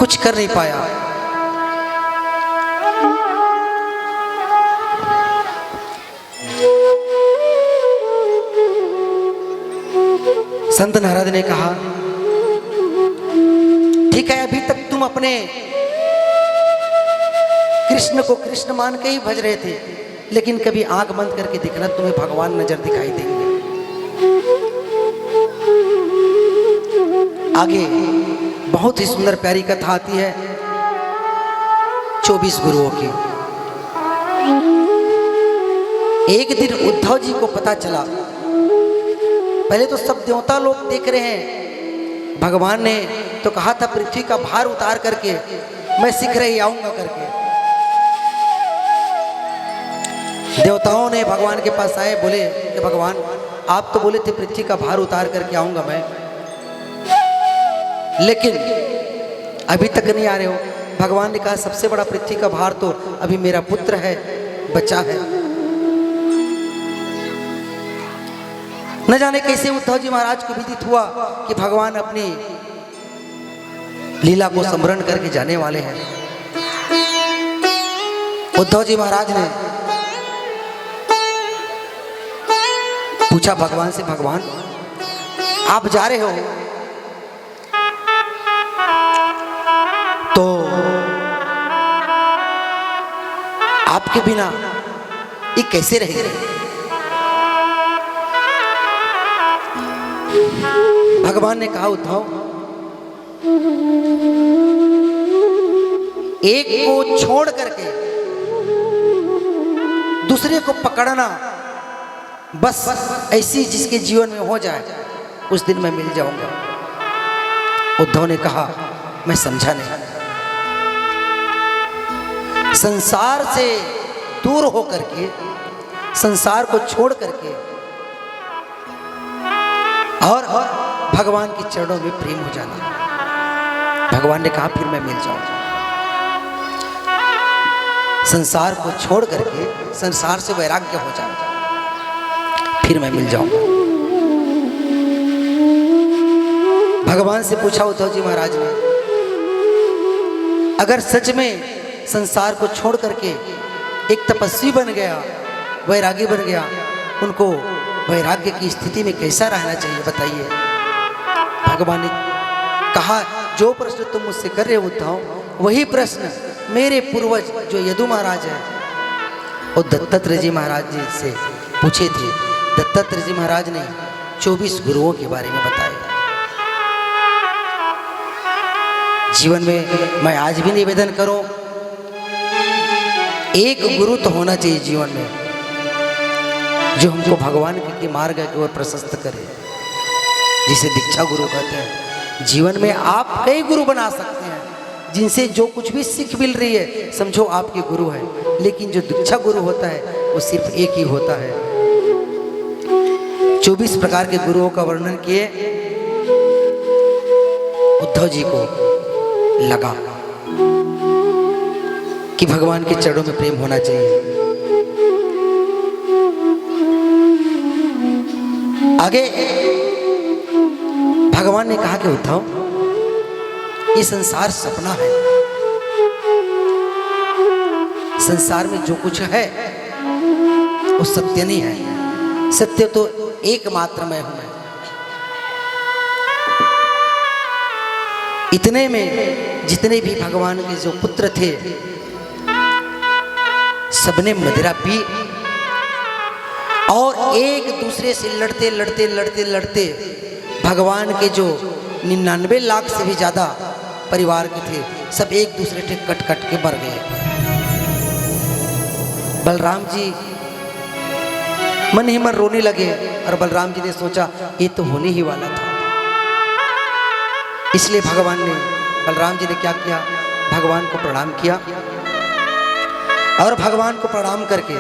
कुछ कर नहीं पाया। संत नारद ने कहा, ठीक है, अभी तक तुम अपने कृष्ण को कृष्ण मान के ही भज रहे थे, लेकिन कभी आंख बंद करके देखना, तुम्हें भगवान नजर दिखाई देंगे। आगे बहुत ही सुंदर प्यारी कथा आती है 24 गुरुओं की। एक दिन उद्धव जी को पता चला, पहले तो सब देवता लोग देख रहे हैं, भगवान ने तो कहा था पृथ्वी का भार उतार करके मैं शीघ्र ही आऊंगा करके। देवताओं ने भगवान के पास आए, बोले कि भगवान आप तो बोले थे पृथ्वी का भार उतार करके आऊंगा मैं, लेकिन अभी तक नहीं आ रहे हो। भगवान ने कहा सबसे बड़ा पृथ्वी का भार तो अभी मेरा पुत्र है, बच्चा है। न जाने कैसे उद्धव जी महाराज को विदित हुआ कि भगवान अपनी लीला को स्मरण करके जाने वाले हैं। उद्धव जी महाराज ने पूछा भगवान से, भगवान आप जा रहे हो तो आपके बिना ये कैसे रहेंगे? भगवान ने कहा, उद्धव एक को छोड़ करके दूसरे को पकड़ना बस ऐसी जिसके जीवन में हो जाए, उस दिन मैं मिल जाऊंगा। उद्धव ने कहा, मैं समझा नहीं। संसार से दूर होकर के, संसार को छोड़ करके और भगवान के चरणों में प्रेम हो जाना। भगवान ने कहा फिर मैं मिल जाऊंगा। संसार को छोड़ करके संसार से वैराग्य हो जाना, फिर मैं मिल जाऊंगा। भगवान से पूछा उद्धव जी महाराज ने, अगर सच में संसार को छोड़ करके एक तपस्वी बन गया, वैरागी बन गया, उनको वैराग्य की स्थिति में कैसा रहना चाहिए बताइए? भगवान ने कहा, जो प्रश्न तुम मुझसे कर रहे हो उद्धव, वही प्रश्न मेरे पूर्वज जो यदु महाराज हैं और दत्तात्रेय जी महाराज जी से पूछे थे। दत्तात्रेय जी महाराज ने 24 गुरुओं के बारे में बताया। जीवन में मैं आज भी निवेदन करूं, एक गुरु तो होना चाहिए जीवन में, जो हमको भगवान के मार्ग की ओर प्रशस्त करे, जिसे दीक्षा गुरु कहते हैं। जीवन में आप कई गुरु बना सकते हैं, जिनसे जो कुछ भी सीख मिल रही है समझो आपके गुरु है, लेकिन जो दीक्षा गुरु होता है वो सिर्फ एक ही होता है। 24 प्रकार के गुरुओं का वर्णन किए। उद्धव जी को लगा कि भगवान के चरणों में प्रेम होना चाहिए। आगे भगवान ने कहा कि उद्धव, ये संसार सपना है, संसार में जो कुछ है वो सत्य नहीं है, सत्य तो एकमात्र मैं हूं। इतने में जितने भी भगवान के जो पुत्र थे सबने मदिरा पी और एक दूसरे से लड़ते लड़ते लड़ते लड़ते भगवान के जो 99 लाख से भी ज्यादा परिवार के थे सब एक दूसरे से कट कट के मर गए। बलराम जी मन ही मन रोने लगे और बलराम जी ने सोचा ये तो होने ही वाला था। इसलिए भगवान ने, बलराम जी ने क्या किया, भगवान को प्रणाम किया और भगवान को प्रणाम करके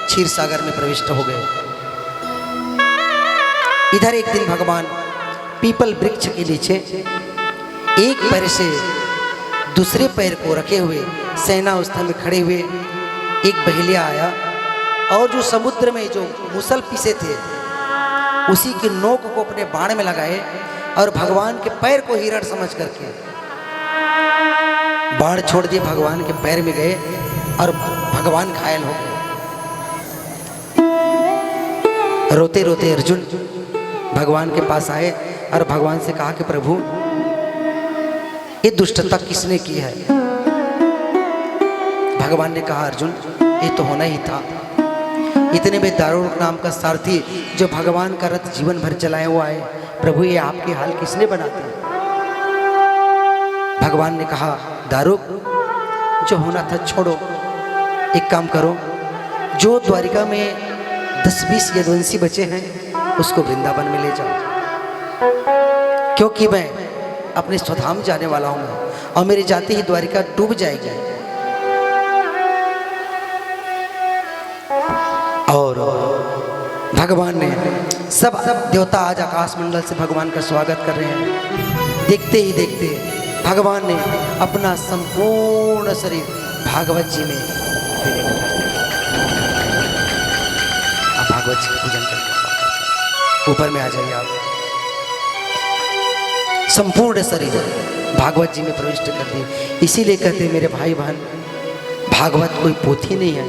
क्षीर सागर में प्रविष्ट हो गए। इधर एक दिन भगवान पीपल वृक्ष के नीचे एक पैर से दूसरे पैर को रखे हुए सेनावस्था में खड़े हुए एक बहेलिया आया और जो समुद्र में जो मुसल पीसे थे उसी की नोक को अपने बाण में लगाए और भगवान के पैर को हिरण समझ करके बाढ़ छोड़ दिए, भगवान के पैर में गए और भगवान घायल हो गए। रोते रोते अर्जुन भगवान के पास आए और भगवान से कहा कि प्रभु, ये दुष्टता किसने की है? भगवान ने कहा, अर्जुन ये तो होना ही था। इतने में दारुक नाम का सारथी जो भगवान का रथ जीवन भर चलाए हुआ है, प्रभु ये आपके हाल किसने बना दिए? भगवान ने कहा, दारुक जो होना था छोड़ो, एक काम करो, जो द्वारिका में 10-20 यदुवंशी बचे हैं उसको वृंदावन में ले जाओ, क्योंकि मैं अपने स्वधाम जाने वाला हूं और मेरे जाते ही द्वारिका डूब जाएगी। और भगवान ने सब देवता आज आकाश मंडल से भगवान का स्वागत कर रहे हैं। देखते ही देखते भगवान ने अपना संपूर्ण शरीर भागवत जी में भागवत जी का पूजन करके ऊपर में आ जाइए आप। संपूर्ण शरीर भागवत जी में प्रविष्ट कर दी। इसीलिए कहते हैं मेरे भाई बहन, भागवत कोई पोथी नहीं है,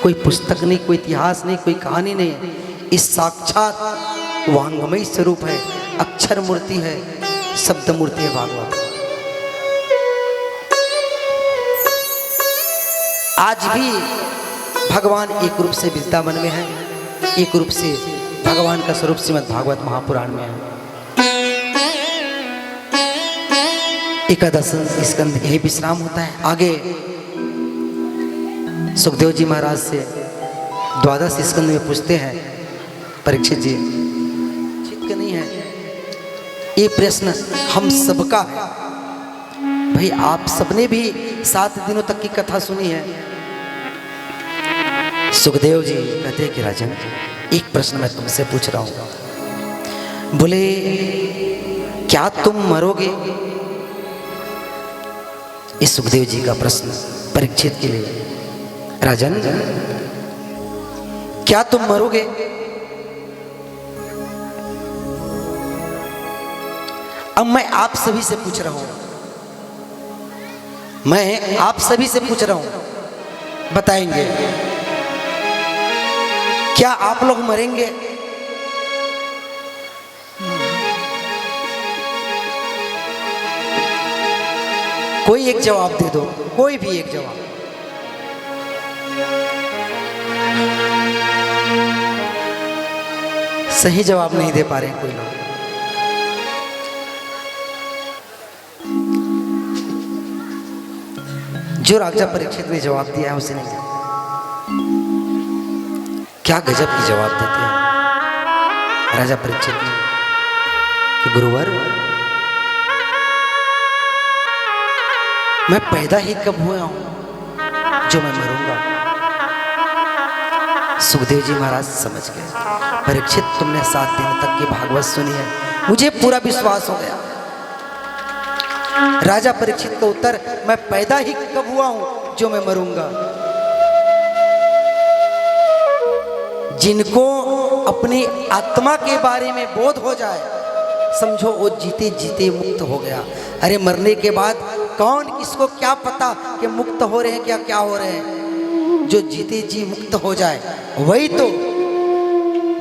कोई पुस्तक नहीं, कोई इतिहास नहीं, कोई कहानी नहीं है। इस साक्षात वांगमय स्वरूप है, अक्षर मूर्ति है, शब्द मूर्ति है भागवत। आज भी भगवान एक रूप से वृंदावन में है, एक रूप से भगवान का स्वरूप श्रीमद् भागवत महापुराण में है। एकादश स्कंद यही विश्राम होता है। आगे सुखदेव जी महाराज से द्वादश स्कंद में पूछते हैं, परीक्षित जी चित्त नहीं है, ये प्रश्न हम सबका है। भाई आप सबने भी 7 दिनों तक की कथा सुनी है। सुखदेव जी कहते हैं कि राजन, एक प्रश्न मैं तुमसे पूछ रहा हूं। बोले, क्या तुम मरोगे? इस सुखदेव जी का प्रश्न परीक्षित के लिए, राजन क्या तुम मरोगे? अब मैं आप सभी से पूछ रहा हूं, मैं आप सभी से पूछ रहा हूं, बताएंगे क्या आप लोग मरेंगे? कोई एक जवाब दे दो, कोई भी एक जवाब। सही जवाब नहीं दे पा रहे हैं कोई लोग। जो राजा परीक्षित ने जवाब दिया है उसे नहीं। क्या गजब की जवाब देते हैं राजा परीक्षित ने कि गुरुवर, मैं पैदा ही कब हुआ हूं जो मैं मरूंगा? सुखदेव जी महाराज समझ गए, परीक्षित तुमने 7 दिन तक की भागवत सुनी है, मुझे पूरा विश्वास हो गया। राजा परीक्षित का उत्तर, मैं पैदा ही कब हुआ हूं जो मैं मरूंगा? जिनको अपनी आत्मा के बारे में बोध हो जाए, समझो वो जीते जीते मुक्त हो गया। अरे मरने के बाद कौन किसको क्या पता कि मुक्त हो रहे हैं क्या क्या हो रहे हैं। जो जीते जी मुक्त हो जाए वही तो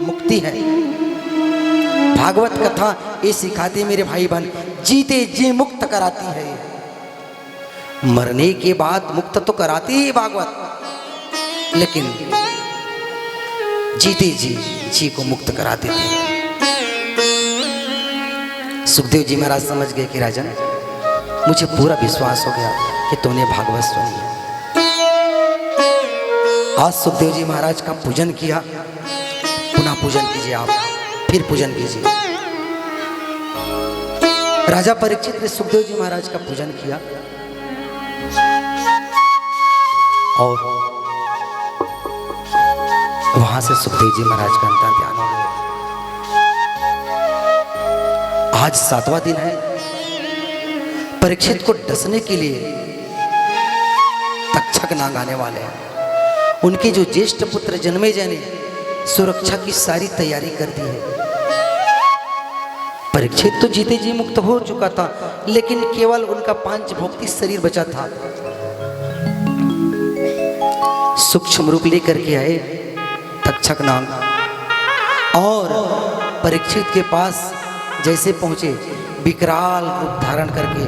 मुक्ति है। भागवत कथा ये सिखाती मेरे भाई बहन, जीते जी मुक्त कराती है। मरने के बाद मुक्त तो कराती है भागवत, लेकिन जीते जी को मुक्त करा देते हैं। सुखदेव जी महाराज समझ गए कि राजन, मुझे पूरा विश्वास हो गया कि तूने भागवत सुनी है। आज सुखदेव जी महाराज का पूजन किया, पुनः पूजन कीजिए आप, फिर पूजन कीजिए। राजा परीक्षित ने सुखदेव जी महाराज का पूजन किया और वहां से सुखदेव जी महाराज का अंतर ध्यान हो गया। आज 7वां दिन है। परीक्षित को डसने के लिए तक्षक नाग आने वाले हैं। उनके जो ज्येष्ठ पुत्र जन्मेजय ने सुरक्षा की सारी तैयारी कर दी है। परीक्षित तो जीते जी मुक्त हो चुका था, लेकिन केवल उनका पांच भौतिक शरीर बचा था। सूक्ष्म रूप लेकर के आए तक्षक नाग और परीक्षित के पास जैसे पहुंचे, विकराल रूप धारण करके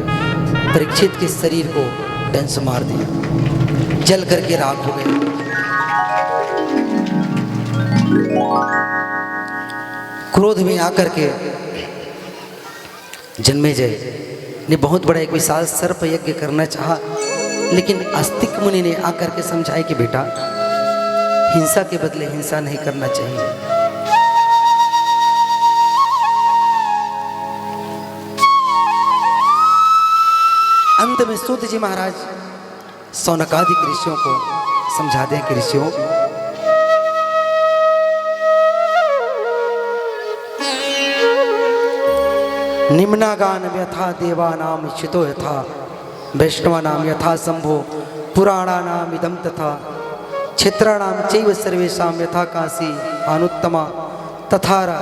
परीक्षित के शरीर को डंस मार दिया, जल करके राख हो गए। क्रोध में आकर के जन्मेजय ने बहुत बड़ा एक विशाल सर्प यज्ञ करना चाहा, लेकिन आस्तिक मुनि ने आकर के समझाया कि बेटा, हिंसा के बदले हिंसा नहीं करना चाहिए। अंत में सूत जी महाराज सौनकादिक ऋषियों को समझा दें कि ऋषियों, निम्नागान व्यथा देवानाम चितो यथा वैष्णवानाम यथा शंभो पुराणानाम इदम तथा क्षेत्राणाम चैव सर्वेषाम यथा काशी अनुत्तमा तथारा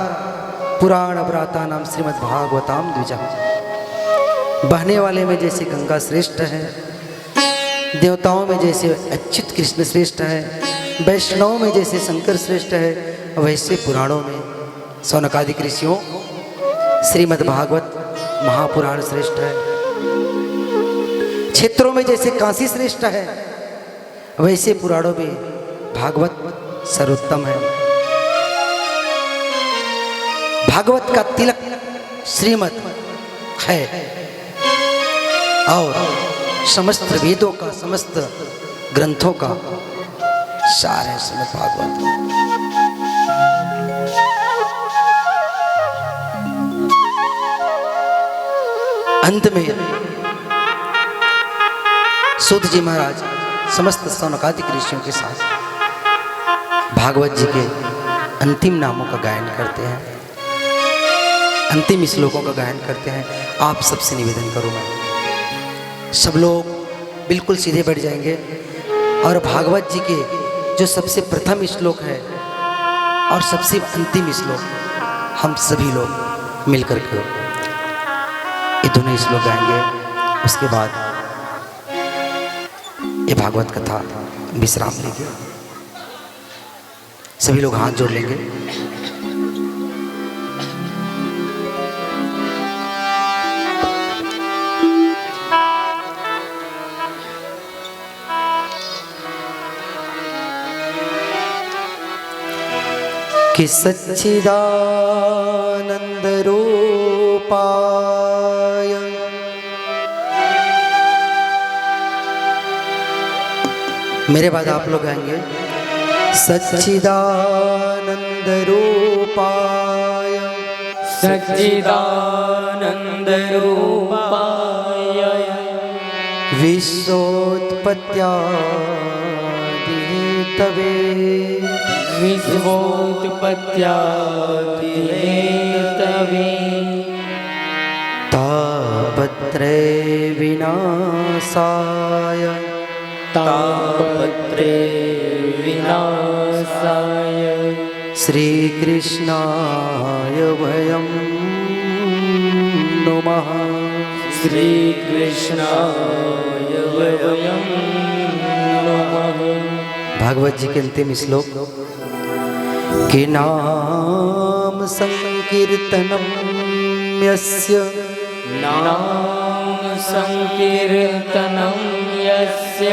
पुराण व्रातानाम श्रीमद् भागवताम द्विजा। बहने वाले में जैसे गंगा श्रेष्ठ है, देवताओं में जैसे अच्युत कृष्ण श्रेष्ठ है, वैष्णव में जैसे शंकर श्रेष्ठ है, वैसे पुराणों में सौनकादिक ऋषियों श्रीमद् भागवत महापुराण श्रेष्ठ है। क्षेत्रों में जैसे काशी श्रेष्ठ है, वैसे पुराणों में भागवत सर्वोत्तम है। भागवत का तिलक श्रीमद् है और समस्त वेदों का, समस्त ग्रंथों का सार है श्रीमद् भागवत। अंत में सूत जी महाराज समस्त सौनकादिक ऋषियों के साथ भागवत जी के अंतिम नामों का गायन करते हैं, अंतिम श्लोकों का गायन करते हैं। आप सबसे निवेदन करूँ मैं, सब लोग बिल्कुल सीधे बैठ जाएंगे और भागवत जी के जो सबसे प्रथम श्लोक है और सबसे अंतिम श्लोक हम सभी लोग मिलकर के ये दोनों श्लोक गाएंगे। उसके बाद ये भागवत कथा विश्राम लेंगे। सभी लोग हाथ जोड़ लेंगे। कि सच्चिदानंद रूपाय मेरे बाद आप लोग गाएंगे। सच्चिदानंद रूपाय सच्चिदानंद रूपाय विश्वोत्पत्त्यादिहेतवे विश्वोत्पत्त्यादिहेतवे तापत्रय विनाशाय तापत्रे विनाशाय श्रीकृष्णाय वयं नुमः। श्रीकृष्णाय वयं नुमः। भागवत जी के अंतिम श्लोक कि नाम संकीर्तनम यस्य नाम संकीर्तनं यस्य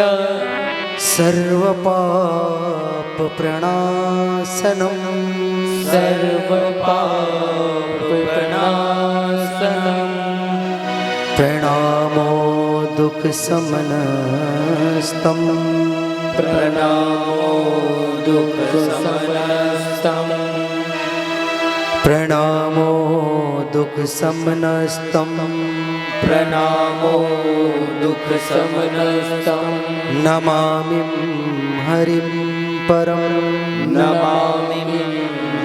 सर्वपाप प्रणाशनम सर्वपापप्रणाशनं प्रणामो दुख समनस्तम प्रणामो दुःखशमनस्तं प्रणामो दुख समनस्तम प्रणामो दुःखशमनस्तं नमामि हरिं परम नमामि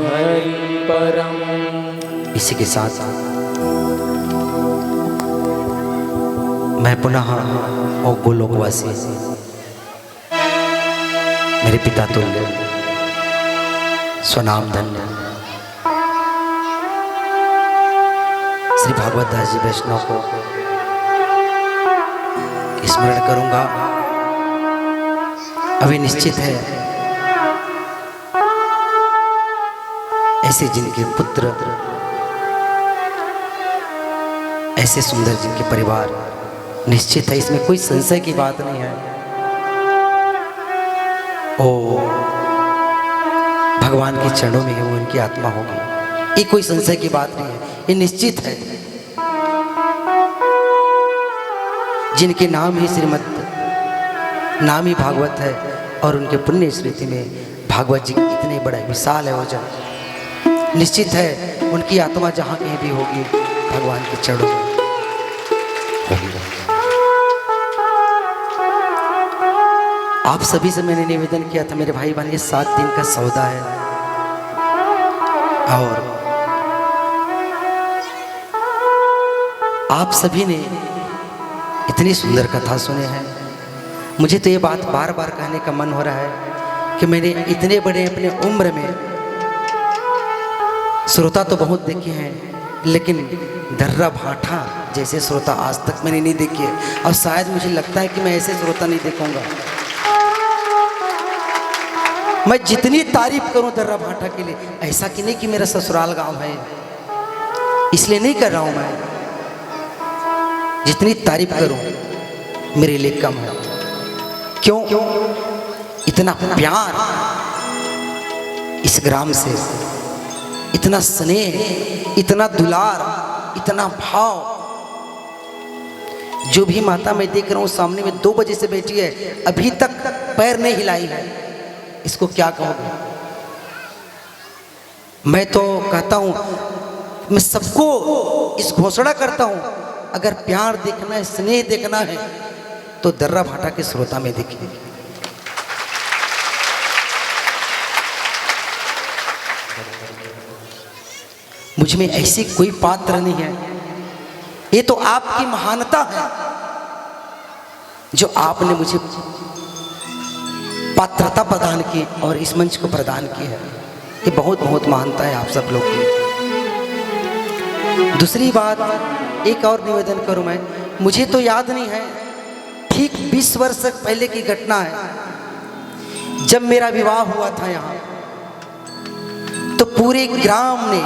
हरिं परम। इसी के साथ मैं पुनः ओ गोलोकवासी मेरे पिता तुल्य स्वनाम धन्य श्री भागवत दास जी वैष्णव को स्मरण करूंगा। अभी निश्चित है ऐसे जिनके पुत्र, ऐसे सुंदर जिनके परिवार, निश्चित है इसमें कोई संशय की बात नहीं है। ओ भगवान के चरणों में है, वो उनकी आत्मा होगी, ये कोई संशय की बात नहीं है, ये निश्चित है। जिनके नाम ही श्रीमद्, नाम ही भागवत है, और उनके पुण्य स्मृति में भागवत जी इतने बड़े विशाल है वजन, निश्चित है उनकी आत्मा जहाँ कहीं भी होगी भगवान के चरणों में होगी। आप सभी से मैंने निवेदन किया था मेरे भाई बहन, ये 7 दिन का सौदा है, और आप सभी ने इतनी सुंदर कथा सुने हैं। मुझे तो ये बात बार बार कहने का मन हो रहा है कि मैंने इतने बड़े अपने उम्र में श्रोता तो बहुत देखे हैं, लेकिन दर्रा भाठा जैसे श्रोता आज तक मैंने नहीं देखे, और शायद मुझे लगता है कि मैं ऐसे श्रोता नहीं देखूंगा। मैं जितनी तारीफ करूं दर्रा भाठा के लिए, ऐसा कि नहीं कि मेरा ससुराल गांव है, इसलिए नहीं कर रहा हूं मैं, जितनी तारीफ करूं मेरे लिए कम है। क्यों? इतना प्यार इस ग्राम से, इतना स्नेह, इतना दुलार, इतना भाव। जो भी माता मैं देख रहा हूं सामने में 2 बजे से बैठी है, अभी तक पैर नहीं हिलाई है, इसको क्या कहोगे? मैं तो कहता हूं, मैं सबको इस घोषणा करता हूं, अगर प्यार देखना है, स्नेह देखना है, तो दर्रा भाठा के श्रोता में देखिए। मुझ में ऐसी कोई पात्र नहीं है, ये तो आपकी महानता है जो आपने मुझे पात्रता प्रदान की और इस मंच को प्रदान की है। ये बहुत बहुत महानता है आप सब लोग की। दूसरी बात, एक और निवेदन करूं मैं, मुझे तो याद नहीं है, ठीक 20 वर्ष पहले की घटना है, जब मेरा विवाह हुआ था यहाँ, तो पूरे ग्राम ने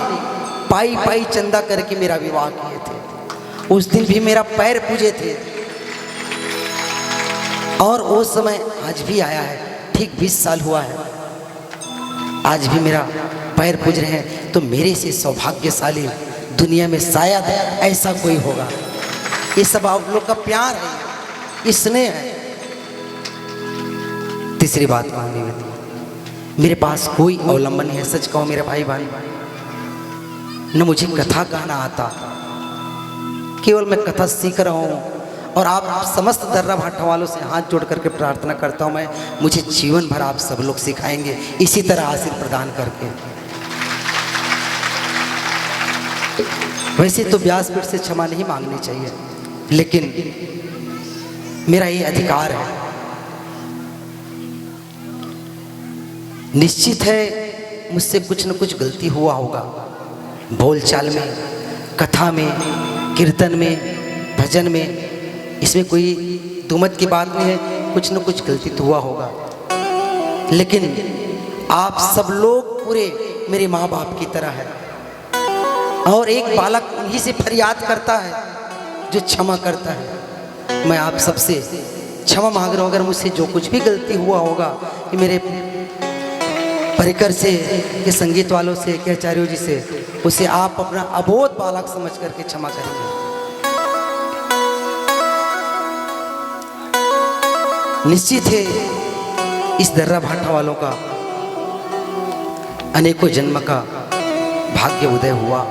पाई पाई चंदा करके मेरा विवाह किए थे। उस दिन भी मेरा पैर पूजे थे, और वो समय आज भी आया है, ठीक 20 साल हुआ है, आज भी मेरा पैर पूज रहे हैं। तो मेरे से सौभाग्यशाली दुनिया में शायद ऐसा कोई होगा। ये सब आप लोग का प्यार है, स्नेह है। तीसरी बात माननी होती, मेरे पास कोई अवलंबन नहीं है, सच कहो मेरे भाई बहन, न मुझे कथा कहना आता, केवल मैं कथा सीख रहा हूँ। और आप समस्त दर्रा भाठा वालों से हाथ जोड़ करके प्रार्थना करता हूँ मैं, मुझे जीवन भर आप सब लोग सिखाएंगे इसी तरह आशीर्वाद प्रदान करके। वैसे तो व्यासपीठ से क्षमा नहीं मांगनी चाहिए, लेकिन मेरा ये अधिकार है। निश्चित है मुझसे कुछ न कुछ गलती हुआ होगा, बोलचाल में, कथा में, कीर्तन में, भजन में, इसमें कोई दुमत की बात नहीं है, कुछ न कुछ गलती तो हुआ होगा। लेकिन आप सब लोग पूरे मेरे माँ बाप की तरह है, और एक बालक उन्हीं से फरियाद करता है जो क्षमा करता है। मैं आप सबसे क्षमा मांग रहा हूँ, अगर मुझसे जो कुछ भी गलती हुआ होगा, कि मेरे परिकर से, के संगीत वालों से, के आचार्यों जी से, उसे आप अपना अबोध बालक समझ करके क्षमा करेंगे। निश्चित है इस दर्रा भाठा वालों का अनेकों जन्म का भाग्य उदय हुआ,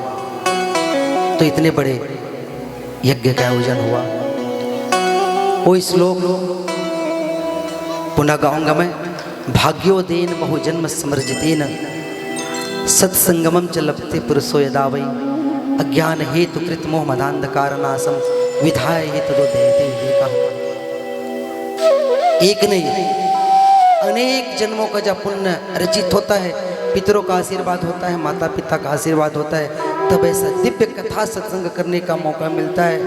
तो इतने बड़े यज्ञ का आयोजन हुआ। वो श्लोक पुनः गाऊंगा मैं, भाग्योदेन बहुजन्म समर्जितेन सत्संगमम च लभते पुरुषो यदा वै अज्ञान हेतु कृत मोह मदांधकार नाशम विधाय हेतु दो देते विवेका। एक नहीं अनेक जन्मों का जब पुण्य रचित होता है, पितरों का आशीर्वाद होता है, माता पिता का आशीर्वाद होता है, तब ऐसा दिव्य कथा सत्संग करने का मौका मिलता है।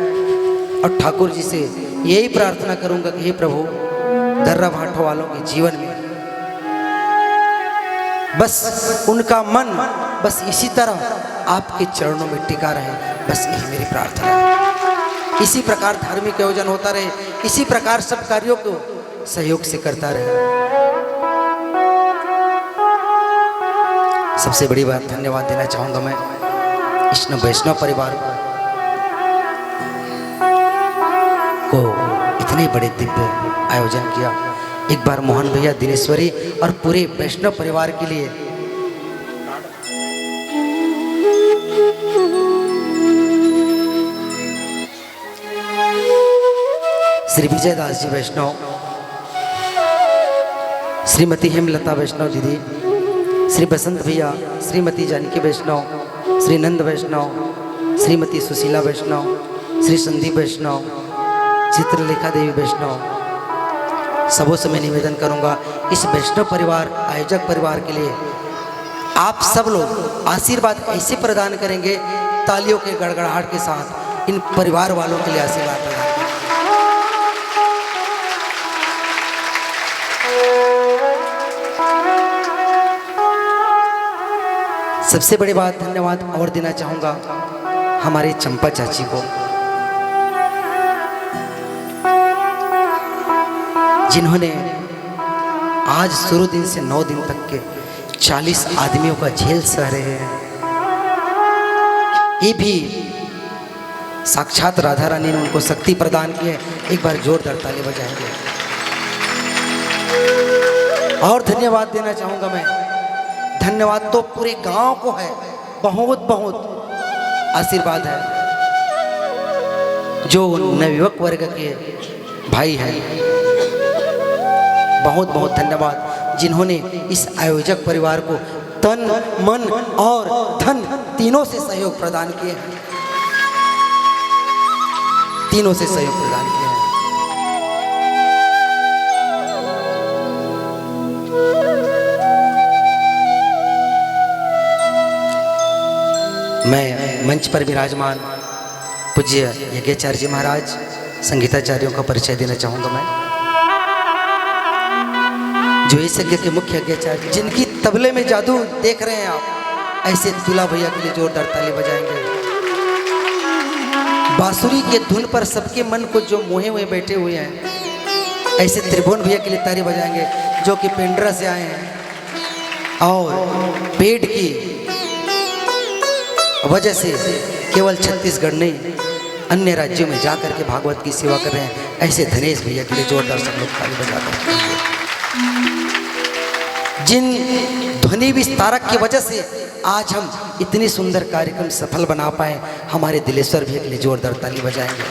और ठाकुर जी से यही प्रार्थना करूंगा कि हे प्रभु, दर्रा भाठो वालों के जीवन में बस उनका मन बस इसी तरह आपके चरणों में टिका रहे, बस यही मेरी प्रार्थना है। इसी प्रकार धार्मिक आयोजन होता रहे, इसी प्रकार सब कार्यों को सहयोग से करता रहे। सबसे बड़ी बात धन्यवाद देना चाहूंगा मैं वैष्णव परिवार को इतने बड़े दिव्य आयोजन किया। एक बार मोहन भैया, दिनेश्वरी और पूरे वैष्णव परिवार के लिए श्री विजय दास जी वैष्णव, श्रीमती हेमलता वैष्णव दीदी, श्री बसंत भैया, श्रीमती जानकी वैष्णव, श्री नंद वैष्णव, श्रीमती सुशीला वैष्णव, श्री संदीप वैष्णव, चित्रलेखा देवी वैष्णव, सबों से मैं निवेदन करूंगा इस वैष्णव परिवार आयोजक परिवार के लिए आप सब लोग आशीर्वाद ऐसे प्रदान करेंगे, तालियों के गड़गड़ाहट के साथ इन परिवार वालों के लिए आशीर्वाद प्रदान करेंगे। सबसे बड़ी बात धन्यवाद और देना चाहूंगा हमारी चंपा चाची को, जिन्होंने आज शुरू दिन से 9 दिन तक के 40 आदमियों का झेल सह रहे हैं। ये भी साक्षात राधा रानी ने उनको शक्ति प्रदान की है। एक बार जोरदार ताली बजाएंगे। और धन्यवाद देना चाहूंगा मैं, धन्यवाद तो पूरे गांव को है, बहुत बहुत आशीर्वाद है जो नवयुवक वर्ग के भाई हैं। बहुत बहुत धन्यवाद जिन्होंने इस आयोजक परिवार को तन मन और धन तीनों से सहयोग प्रदान किए हैं, तीनों से सहयोग प्रदान किए हैं। मैं मंच पर विराजमान पूज्य यज्ञाचार्य जी महाराज, संगीताचार्यों का परिचय देना चाहूंगा मैं, जो इस यज्ञ के मुख्य यज्ञाचार्य, जिनकी तबले में जादू देख रहे हैं आप। ऐसे दूल्हा भैया के लिए जोरदार ताली बजाएंगे। बांसुरी के धुन पर सबके मन को जो मोहे हुए बैठे हुए हैं, ऐसे त्रिभुवन भैया के लिए ताली बजाएंगे जो कि पेंड्रा से आए हैं और पेट की वजह से केवल छत्तीसगढ़ नहीं अन्य राज्यों में जाकर के भागवत की सेवा कर रहे हैं। ऐसे धनेश भैया के लिए जोरदार सब लोग ताली बजाकर, जिन ध्वनि विस्तारक की वजह से आज हम इतनी सुंदर कार्यक्रम सफल बना पाए, हमारे दिलेश्वर भैया के लिए जोरदार ताली बजाएंगे।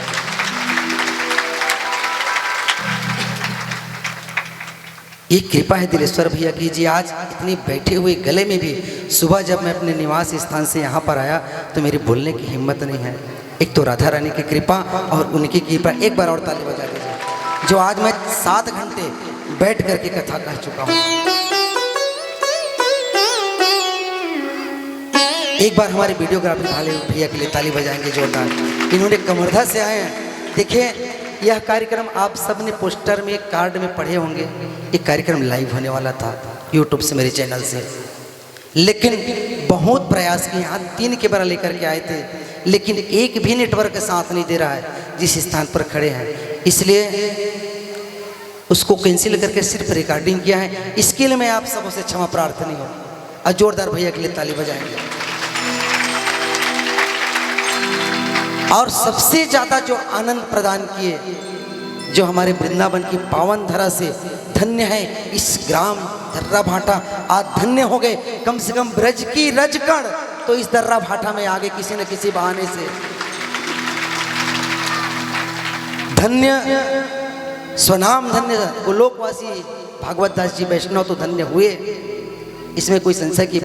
एक कृपा है दिलेश्वर भैया की जी, आज इतनी बैठे हुए गले में भी सुबह जब मैं अपने निवास स्थान से यहाँ पर आया तो मेरी बोलने की हिम्मत नहीं है। एक तो राधा रानी की कृपा और उनकी कृपा। एक बार और ताली बजा दीजिए। जो आज मैं 7 घंटे बैठ करके कथा कह चुका हूँ। एक बार हमारे वीडियोग्राफी वाले भैया के लिए ताली बजाएंगे जोरदार। इन्होंने कमरधा से आए हैं। देखिए, यह कार्यक्रम आप सब ने पोस्टर में, कार्ड में पढ़े होंगे। एक कार्यक्रम लाइव होने वाला था यूट्यूब से, मेरे चैनल से, लेकिन बहुत प्रयास किए। यहाँ 3 कैमरा लेकर के आए थे, लेकिन एक भी नेटवर्क साथ नहीं दे रहा है जिस स्थान पर खड़े हैं, इसलिए उसको कैंसिल करके सिर्फ रिकॉर्डिंग किया है। इसके लिए मैं आप सबों से क्षमा प्रार्थनी हूँ। और जोरदार भैया के लिए ताली बजाएंगे। और सबसे ज़्यादा जो आनंद प्रदान किए, जो हमारे वृंदावन की पावन धरा से धन्य है इस ग्राम दर्रा भाटा, आज धन्य हो गए। कम से कम ब्रज की रजकण तो इस दर्रा भाटा में आगे किसी न किसी बहाने से धन्य, स्वनाम धन्य। गोलोकवासी भागवत दास जी वैष्णव तो धन्य हुए, इसमें कोई संशय की